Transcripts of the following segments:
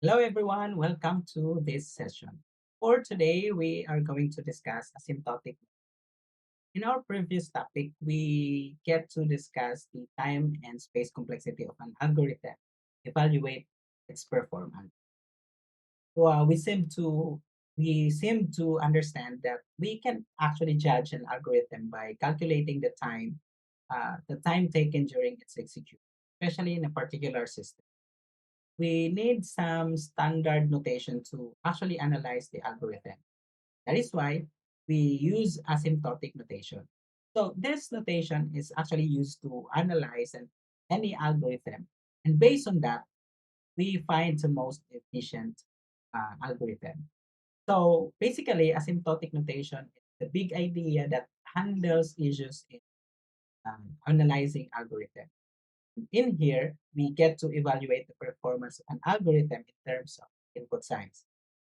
Hello, everyone. Welcome to this session. For today, we are going to discuss asymptotic. In our previous topic, we get to discuss the time and space complexity of an algorithm, evaluate its performance. So, we seem to understand that we can actually judge an algorithm by calculating the time taken during its execution, especially in a particular system. We need some standard notation to actually analyze the algorithm. That is why we use asymptotic notation. So this notation is actually used to analyze any algorithm. And based on that, we find the most efficient algorithm. So basically, asymptotic notation is the big idea that handles issues in analyzing algorithm. In here, we get to evaluate the performance of an algorithm in terms of input size.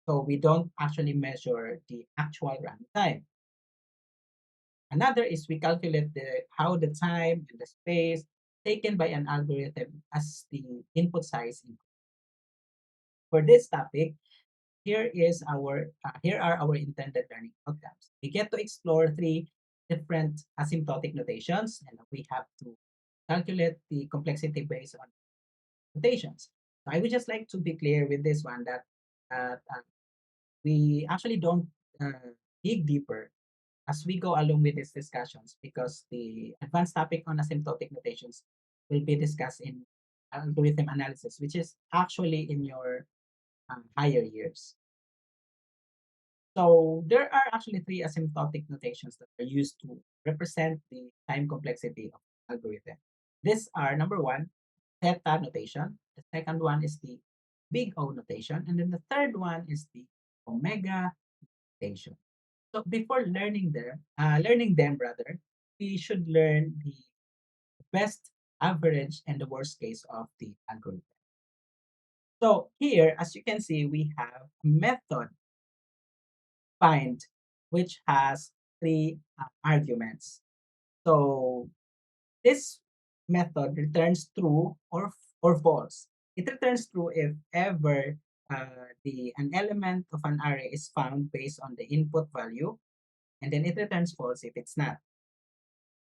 So we don't actually measure the actual run time. Another is we calculate how the time and the space taken by an algorithm as the input size. For this topic, here are our intended learning outcomes. We get to explore three different asymptotic notations, and we have to calculate the complexity based on notations. So I would just like to be clear with this one that we actually don't dig deeper as we go along with these discussions because the advanced topic on asymptotic notations will be discussed in algorithm analysis, which is actually in your higher years. So there are actually three asymptotic notations that are used to represent the time complexity of algorithm. These are number one, theta notation. The second one is the big O notation. And then the third one is the omega notation. So before learning them rather, we should learn the best, average, and the worst case of the algorithm. So here, as you can see, we have a method find which has three arguments. So this method returns true or false. It returns true if ever the an element of an array is found based on the input value, and then it returns false if it's not.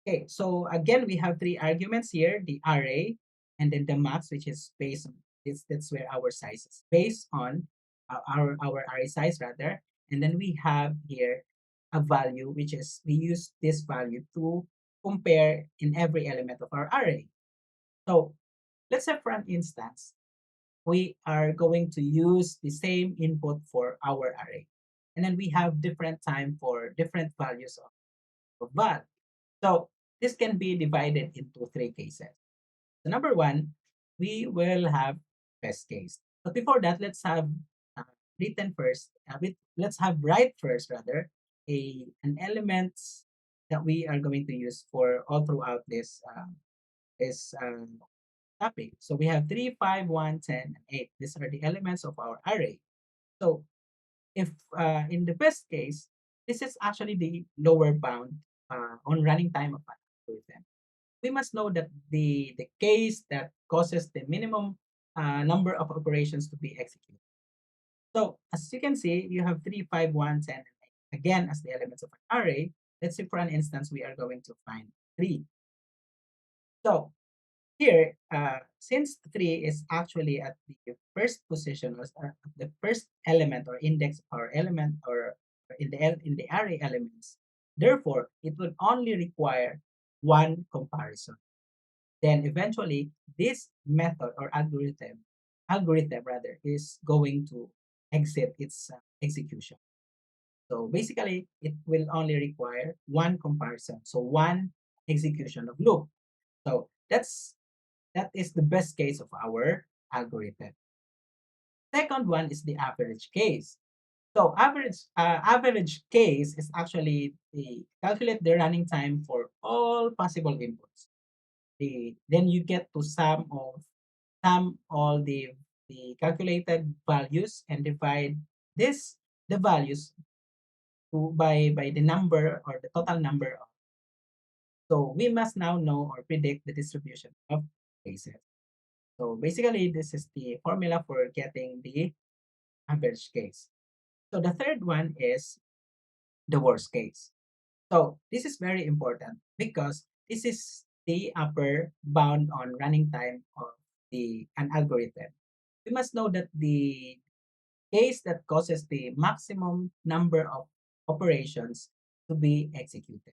Okay, so again, we have three arguments here, the array, and then the max, which is based on this, that's where our size is based on our array size rather. And then we have here a value, which is we use this value to compare in every element of our array. So let's say for an instance, we are going to use the same input for our array. And then we have different time for different values of that. So this can be divided into three cases. So number one, we will have best case. But before that, let's have uh, written first. Let's have write first rather an elements that we are going to use for all throughout this topic. So we have 3, 5, 1, 10, and 8. These are the elements of our array. So if in the best case, this is actually the lower bound on running time of an algorithm. We must know that the case that causes the minimum number of operations to be executed. So as you can see, you have 3, 5, 1, 10, and 8. Again, as the elements of an array, let's say for an instance, we are going to find 3. So here, since 3 is actually at the first position or the first element or index or element or in the array elements, therefore, it would only require one comparison. Then eventually, this method or algorithm rather, is going to exit its execution. So basically, it will only require one comparison, so one execution of loop. So that is the best case of our algorithm. Second one is the average case. So average case is actually the calculate the running time for all possible inputs. Then you get to sum all the calculated values and divide this the values by the number or the total number. So we must now know or predict the distribution of cases. So basically, this is the formula for getting the average case. So the third one is the worst case. So this is very important because this is the upper bound on running time of an algorithm. We must know that the case that causes the maximum number of operations to be executed.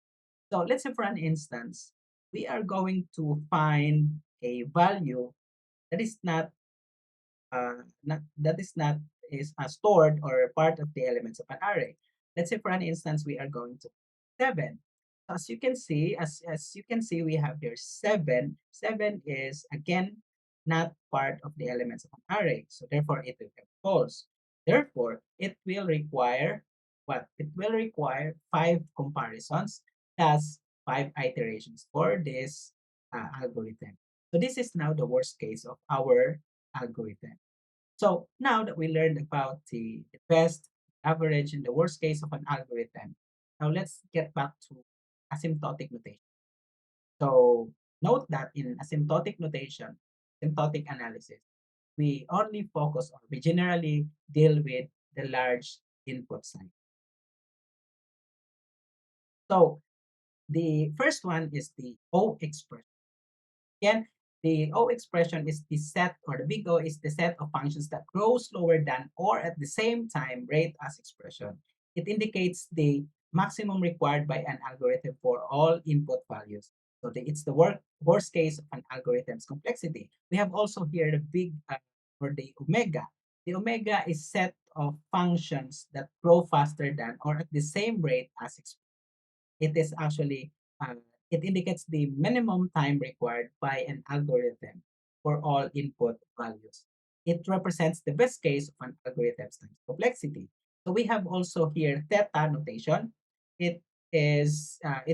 So let's say for an instance, we are going to find a value that is not is stored or part of the elements of an array. Let's say for an instance, we are going to 7. As you can see, as you can see, we have here 7. 7 is again not part of the elements of an array. So therefore it will be false. Therefore, it will require what? It will require 5 comparisons, thus 5 iterations for this algorithm. So this is now the worst case of our algorithm. So now that we learned about the best, average, and the worst case of an algorithm, now let's get back to asymptotic notation. So note that in asymptotic notation, asymptotic analysis, we only focus or we generally deal with the large input size. So the first one is the O expression. Again, the O expression is the set, or the big O is the set of functions that grow slower than or at the same time rate as expression. It indicates the maximum required by an algorithm for all input values. So it's the worst case of an algorithm's complexity. We have also here the big or the omega. The omega is set of functions that grow faster than or at the same rate as expression. It is actually uh, it indicates the minimum time required by an algorithm for all input values. It represents the best case of an algorithm's time complexity. So we have also here theta notation. It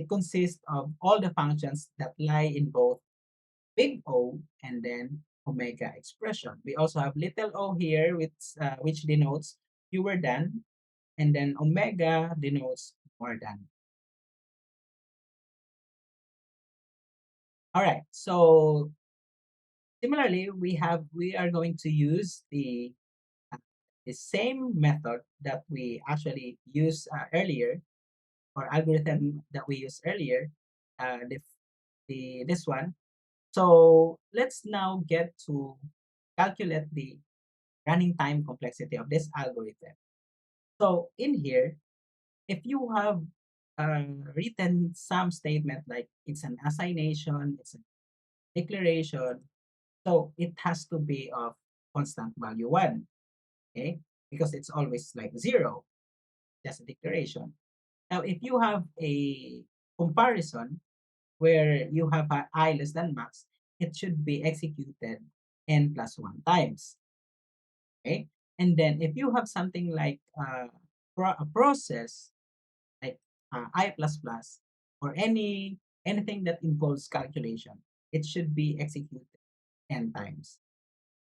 consists of all the functions that lie in both big O and then omega expression. We also have little o here, which denotes fewer than, and then omega denotes more than. All right. So similarly, we are going to use uh, the same method that we actually used earlier, or algorithm that we used earlier. The this one. So let's now get to calculate the running time complexity of this algorithm. So in here, if you have written some statement like it's an assignation, it's a declaration, so it has to be of constant value 1, okay? Because it's always like 0, just a declaration. Now, if you have a comparison where you have a I less than max, it should be executed n plus 1 times, okay? And then if you have something like a process like I plus plus or anything that involves calculation, it should be executed n times.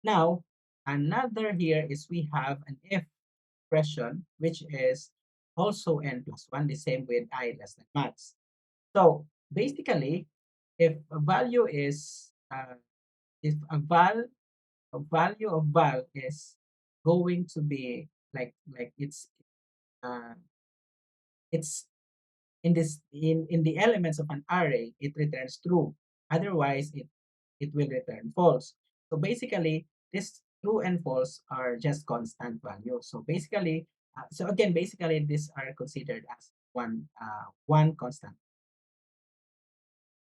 Now, another here is we have an if expression, which is also n plus 1, the same with I less than max. So basically, if a value is, if a value of val is going to be like uh, it's in the elements of an array, it returns true. Otherwise, it will return false. So basically, this true and false are just constant values. So basically, so again, basically, these are considered as one constant.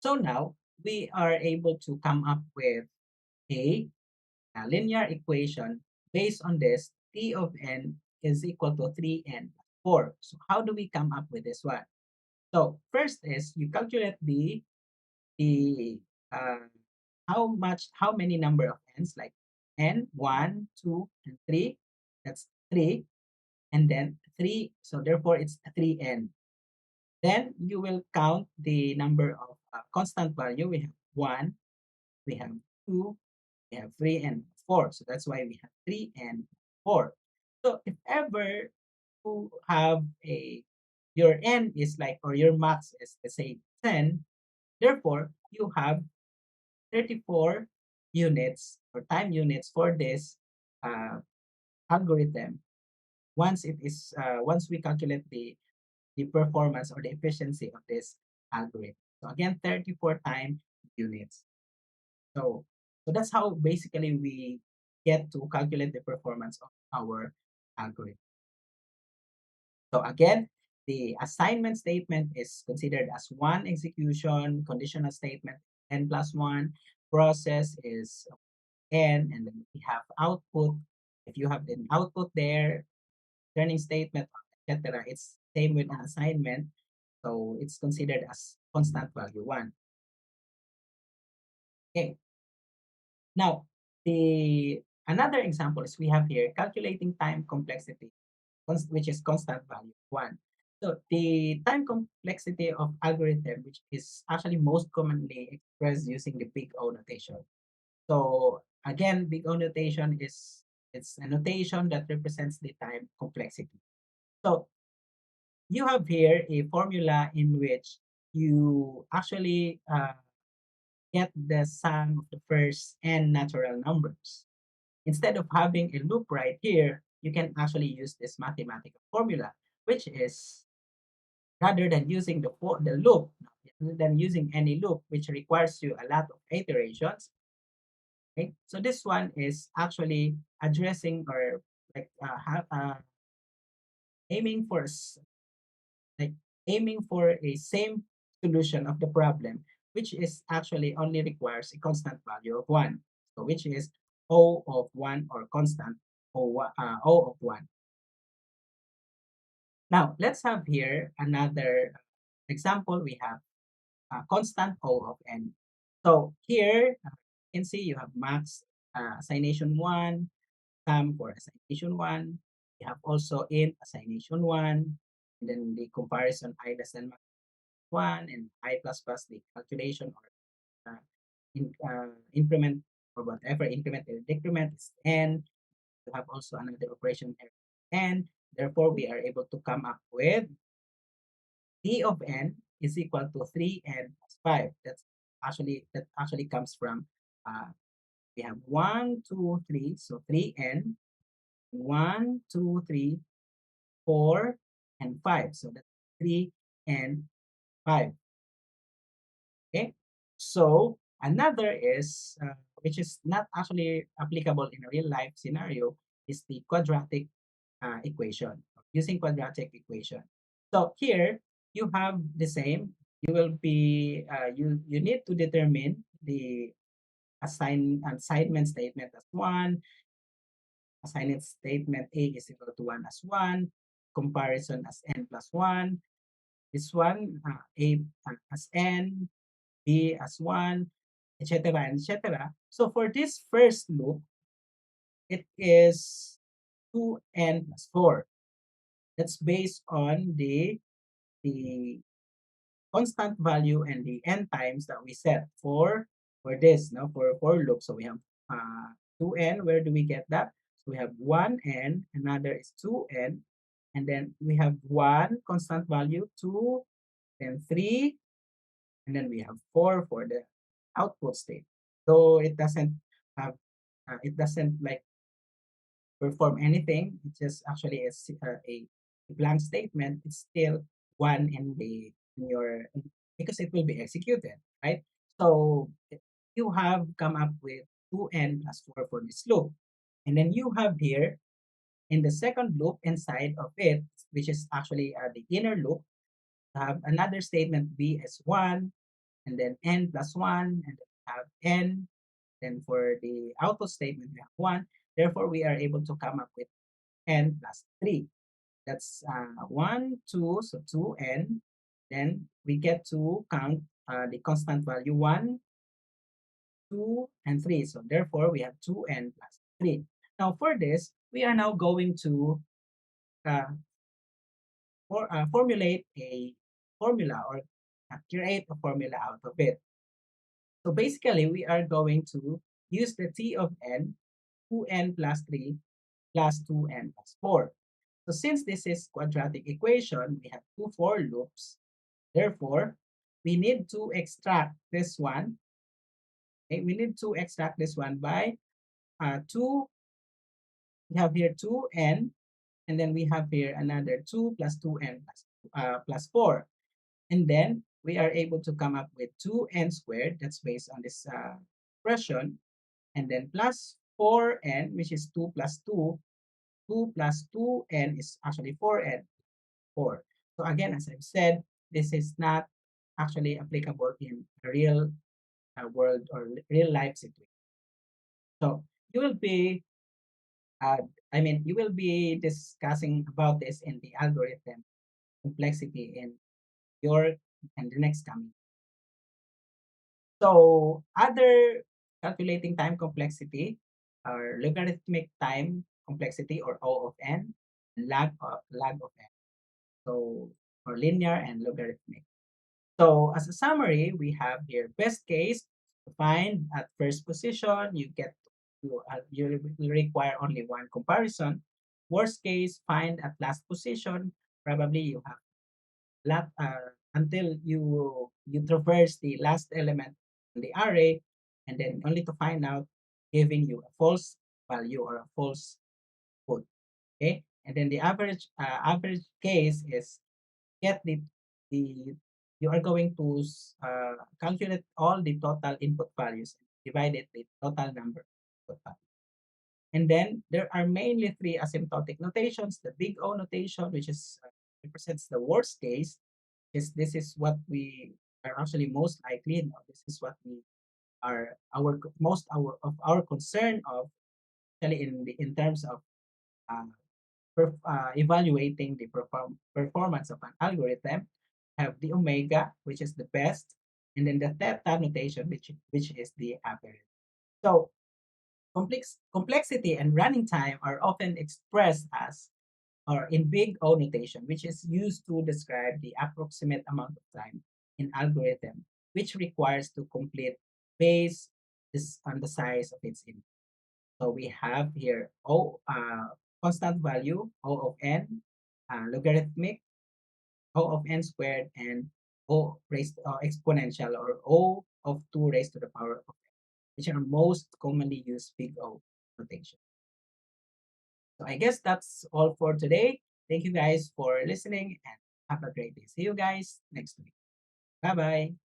So now we are able to come up with a, a linear equation based on this. T of n is equal to 3n plus 4. So how do we come up with this one? So first is you calculate the how many number of n's, like n, 1, 2, and 3. That's 3. And then 3, so therefore it's 3n. Then you will count the number of constant value. We have 1, we have 2, we have 3, and 4. So that's why we have 3 and 4. So if ever you have your n is like, or your max is, let's say, 10, therefore you have 34, units or time units for this uh, algorithm once we calculate the performance or the efficiency of this algorithm. So again, 34 time units. So so that's how basically we get to calculate the performance of our algorithm. So again, the assignment statement is considered as one execution, conditional statement n plus one, process is n, and then we have output. If you have an output there, turning statement, etc., it's same with an assignment. So it's considered as constant value one. Okay. Now, the another example is we have here calculating time complexity, which is constant value one. So the time complexity of algorithm, which is actually most commonly expressed using the big O notation. So again, big O notation is it's a notation that represents the time complexity. So you have here a formula in which you actually get the sum of the first n natural numbers. Instead of having a loop right here, you can actually use this mathematical formula, which is rather than using the loop, rather than using any loop, which requires you a lot of iterations. Okay? So this one is actually addressing or like aiming for like aiming for a same solution of the problem, which is actually only requires a constant value of one. So which is O of one or constant O of one. Now let's have here another example. We have constant O of n. So here you can see you have max assignation one, sum for assignation one. You have also int assignation one, and then the comparison I less than max one and I plus plus the calculation or increment or whatever increment or decrement is n. You have also another operation here n. Therefore, we are able to come up with d of n is equal to 3n plus 5. That actually comes from we have 1, 2, 3, so 3n, 1, 2, 3, 4, and 5. So that's 3 and 5. Okay. So another is which is not actually applicable in a real life scenario is the quadratic equation using quadratic equation. So here you have the same. You will be you need to determine the assignment statement as one, assignment statement A is equal to one as one, comparison as n plus one. This one A as n, B as one, etc. and etc. So for this first loop, it is 2n plus 4. That's based on the constant value and the n times that we set for this, no, for loop. So we have 2n. Where do we get that? So we have 1n, another is 2n, and then we have one constant value, 2, then 3, and then we have 4 for the output state. So have it doesn't like perform anything. It's just actually a blank statement. It's still one in your because it will be executed, right? So you have come up with 2n plus 4 for this loop. And then you have here in the second loop inside of it, which is actually the inner loop, have another statement b as 1, and then n plus 1, and then have n. Then for the output statement, we have 1. Therefore, we are able to come up with n plus 3. That's 1, 2, so 2n. Then we get to count the constant value 1, 2, and 3. So therefore, we have 2n plus 3. Now for this, we are now going to uh, formulate a formula or create a formula out of it. So basically, we are going to use the t of n, 2n plus 3 plus 2n plus 4. So since this is quadratic equation, we have two for loops. Therefore, we need to extract this one Okay, we need to extract this one by 2. We have here 2n, and then we have here another 2 plus 2n plus 4. And then we are able to come up with 2n squared. That's based on this expression. And then plus 4n, which is 2 plus 2. 2 plus 2n is actually 4n, 4. So again, as I've said, this is not actually applicable in a real world or real life situation. So you will be, uh, you will be discussing about this in the algorithm complexity in your and the next coming. So other calculating time complexity are logarithmic time complexity or O of n, lag of n. So or linear and logarithmic. So as a summary, we have here best case to find at first position, you will require only one comparison. Worst case, find at last position. Probably you have until you traverse the last element in the array, and then only to find out giving you a false value or a false code. Okay, and then the average case is get the you are going to calculate all the total input values and divide it with total number of input values. And then there are mainly three asymptotic notations. The big O notation, which is represents the worst case, is this is what we are actually most likely. No, this is what we are most our concern of, actually in terms of uh, evaluating the performance of an algorithm. Have the omega, which is the best, and then the theta notation, which is the average. So complexity and running time are often expressed as or in big O notation, which is used to describe the approximate amount of time in algorithm, which requires to complete based this on the size of its input. So we have here O constant value, O of n, logarithmic, O of n squared, and O raised exponential or O of 2 raised to the power of n, which are most commonly used big O notation. So I guess that's all for today. Thank you guys for listening and have a great day. See you guys next week. Bye bye.